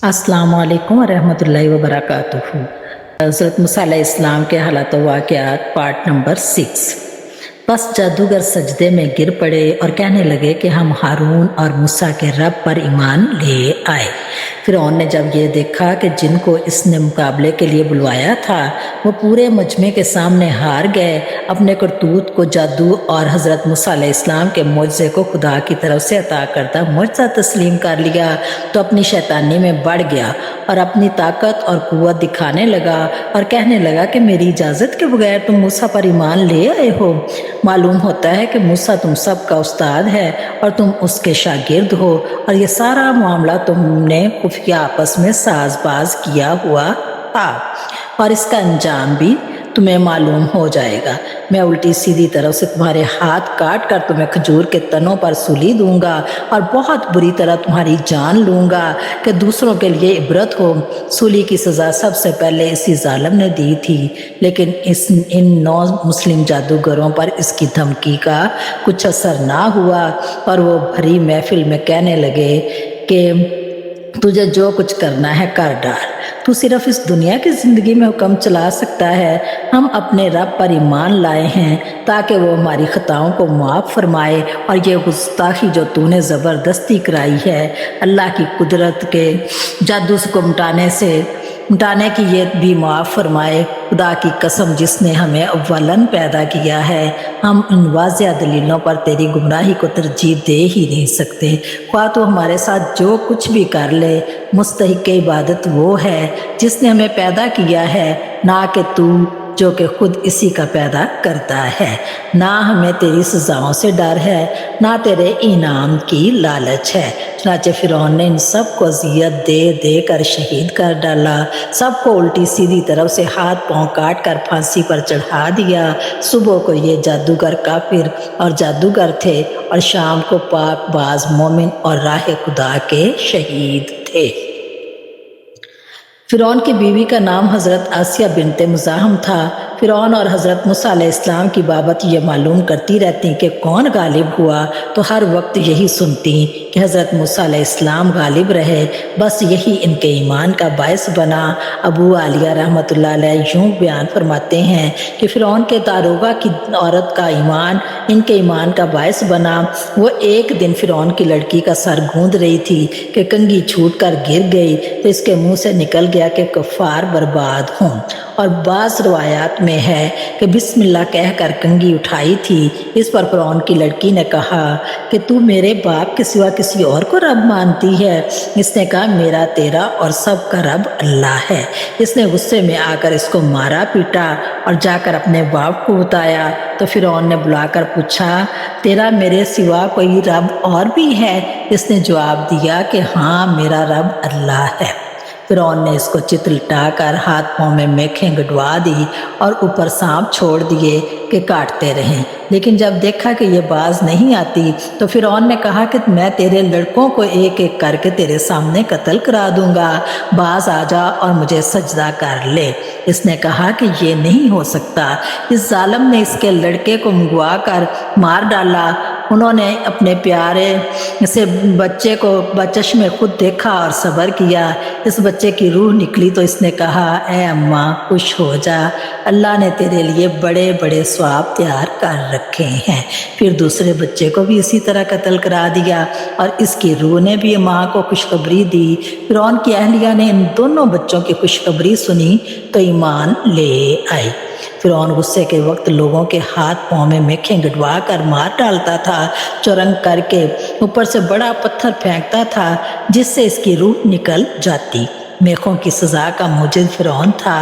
अस्सलाम वालेकुम रहमतुल्लाहि व बरकातुहू। हज़रत मूसा अलैहिस्सलाम के हालात व वाक़यात पार्ट नंबर 6। बस जादूगर सजदे में गिर पड़े और कहने लगे कि हम हारून और मूसा के रब पर ईमान ले आए। फ़िरौन ने जब ये देखा कि जिनको इसने मुकाबले के लिए बुलवाया था वो पूरे मजमे के सामने हार गए, अपने करतूत को जादू और हज़रत मूसा अलैहिस्सलाम के मुआज़े को खुदा की तरफ से अता करता मुआज़ा तस्लीम कर लिया, तो अपनी शैतानी में बढ़ गया और अपनी ताकत और कुव्वत दिखाने लगा और कहने लगा कि मेरी इजाज़त के बगैर तुम मूसा पर ईमान ले आए हो। मालूम होता है कि मूसा तुम सब का उस्ताद है और तुम उसके शागिर्द हो, और ये सारा मामला तुमने खुफिया आपस में साजबाज किया हुआ था और इसका अंजाम भी तुम्हें मालूम हो जाएगा। मैं उल्टी सीधी तरफ से तुम्हारे हाथ काट कर तुम्हें खजूर के तनों पर सूली दूंगा और बहुत बुरी तरह तुम्हारी जान लूँगा कि दूसरों के लिए इबरत हो। सूली की सज़ा सबसे पहले इसी जालिम ने दी थी, लेकिन इन 9 मुस्लिम जादूगरों पर इसकी धमकी का कुछ असर ना हुआ और वो भरी महफिल में कहने लगे कि तुझे जो कुछ करना है कर डाल, तू सिर्फ इस दुनिया की ज़िंदगी में हुक्म चला सकता है। हम अपने रब पर ईमान लाए हैं ताकि वो हमारी ख़ताओं को माफ़ फरमाए, और ये गुस्ताखी जो तूने ज़बरदस्ती कराई है अल्लाह की कुदरत के जादू को मिटाने की ये भी माफ़ फरमाए। खुदा की कसम जिसने हमें अव्वलन पैदा किया है, हम इन वाज़िह दलीलों पर तेरी गुमराही को तरजीह दे ही नहीं सकते। ख्वाह तो हमारे साथ जो कुछ भी कर ले, मुस्तहिक़ इबादत वो है जिसने हमें पैदा किया है, ना कि तू जो कि खुद इसी का पैदा करता है। ना हमें तेरी सज़ाओं से डर है, ना तेरे इनाम की लालच है। चनाचे फ़िरौन ने इन सब को अज़ियत दे दे कर शहीद कर डाला, सबको उल्टी सीधी तरफ से हाथ पांव काट कर फांसी पर चढ़ा दिया। सुबह को ये जादूगर काफिर और जादूगर थे, और शाम को पाक बाज मोमिन और राह खुदा के शहीद थे। फ़िरौन की बीवी का नाम हज़रत आसिया बिनते मुज़ाहम था। फ़िरौन और हज़रत मूसा अलैहिस्सलाम की बाबत ये मालूम करती रहती कि कौन गालिब हुआ, तो हर वक्त यही सुनती कि हज़रत मूसा अलैहिस्सलाम गालिब रहे। बस यही इनके ईमान का बायस बना। अबू आलिया रहमतुल्लाह अलैह यूँ बयान फरमाते हैं कि फ़िरौन के दारोगा की औरत का ईमान इनके ईमान का बायस बना। वो एक दिन फ़िरौन की लड़की का सर गूंद रही थी कि कंघी छूट कर गिर गई, तो इसके मुँह से निकल गया कि कफ़ार बर्बाद हों। और बाज़ रवायात में है कि बिस्मिल्लाह कहकर कंघी उठाई थी। इस पर फ़िरौन की लड़की ने कहा कि तू मेरे बाप के सिवा किसी और को रब मानती है? इसने कहा मेरा तेरा और सब का रब अल्लाह है। इसने गुस्से में आकर इसको मारा पीटा और जाकर अपने बाप को बताया, तो फ़िरौन ने बुलाकर पूछा तेरा मेरे सिवा कोई रब और भी है? इसने जवाब दिया कि हाँ मेरा रब अल्लाह है। फ़िरौन ने इसको चित लिटाकर हाथ पाँव में मेखें गड़वा दी और ऊपर सांप छोड़ दिए कि काटते रहें। लेकिन जब देखा कि ये बाज नहीं आती, तो फ़िरौन ने कहा कि मैं तेरे लड़कों को एक एक करके तेरे सामने कत्ल करा दूंगा, बाज आ जा और मुझे सजदा कर ले। इसने कहा कि ये नहीं हो सकता। इस जालिम ने इसके लड़के को मंगवा कर मार डाला। उन्होंने अपने प्यारे से बच्चे को बचश में खुद देखा और सब्र किया। इस बच्चे की रूह निकली तो इसने कहा ऐ अम्मा खुश हो जा, अल्लाह ने तेरे लिए बड़े बड़े सवाब तैयार कर रखे हैं। फिर दूसरे बच्चे को भी इसी तरह कत्ल करा दिया और इसकी रूह ने भी माँ को खुशखबरी दी। फ़िरौन की अहलिया ने इन दोनों बच्चों की खुशखबरी सुनी तो ईमान ले आई। फ़िरौन गुस्से के वक्त लोगों के हाथ पाँव में मेखें गड़वा कर मार डालता था, चुरंग करके ऊपर से बड़ा पत्थर फेंकता था जिससे इसकी रूह निकल जाती। मेखों की सज़ा का मुजिब फ़िरौन था।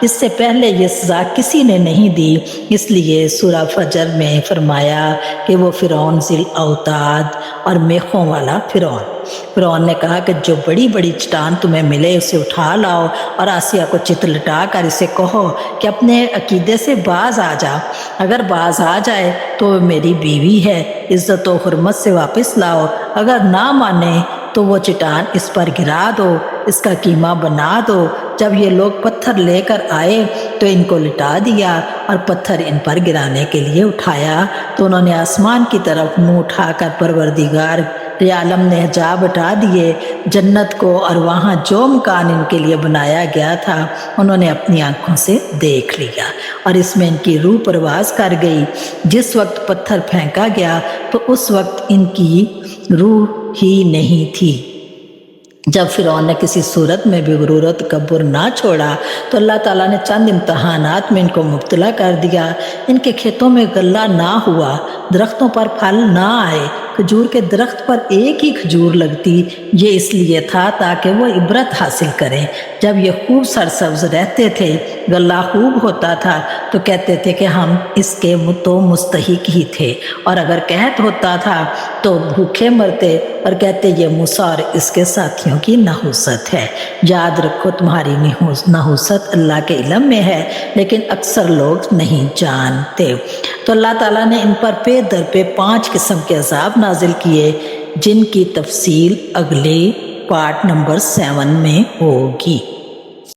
इससे पहले ये सज़ा किसी ने नहीं दी, इसलिए सूरह फजर में फरमाया कि वो फ़िरौन ज़िल औताद और मेखों वाला फ़िरौन ने कहा कि जो बड़ी बड़ी चट्टान तुम्हें मिले उसे उठा लाओ और आसिया को चित लटा कर इसे कहो कि अपने अकीदे से बाज आ जा। अगर बाज आ जाए तो वो मेरी बीवी है, इज़्ज़त व हुर्मत से वापस लाओ। अगर ना माने तो वो चट्टान इस पर गिरा दो, इसका कीमा बना दो। जब ये लोग पत्थर लेकर आए तो इनको लिटा दिया और पत्थर इन पर गिराने के लिए उठाया, तो उन्होंने आसमान की तरफ मुंह उठाकर परवरदिगार یہ عالم نے حجاب ہٹا دیے، جنت کو اور وہاں جو مکان ان کے لیے بنایا گیا تھا انہوں نے اپنی آنکھوں سے دیکھ لیا، اور اس میں ان کی روح پرواز کر گئی۔ جس وقت پتھر پھینکا گیا تو اس وقت ان کی روح ہی نہیں تھی۔ جب فرعون نے کسی صورت میں بھی غرور و تکبر نہ چھوڑا تو اللہ تعالیٰ نے چند امتحانات میں ان کو مبتلا کر دیا۔ ان کے کھیتوں میں غلہ نہ ہوا، درختوں پر پھل نہ آئے، کھجور کے درخت پر ایک ہی کھجور لگتی۔ یہ اس لیے تھا تاکہ وہ عبرت حاصل کریں۔ جب یہ خوب سرسبز رہتے تھے، غلہ خوب ہوتا تھا تو کہتے تھے کہ ہم اس کے تو مستحق ہی تھے، اور اگر قحط ہوتا تھا تو بھوکے مرتے اور کہتے یہ موسیٰ اور اس کے ساتھیوں کی نحوست ہے۔ یاد رکھو تمہاری نحوست اللہ کے علم میں ہے، لیکن اکثر لوگ نہیں جانتے۔ تو اللہ تعالیٰ نے ان پر پے در پے 5 قسم کے عذاب نازل کیے، جن کی تفصیل اگلے پارٹ نمبر 7 میں ہوگی۔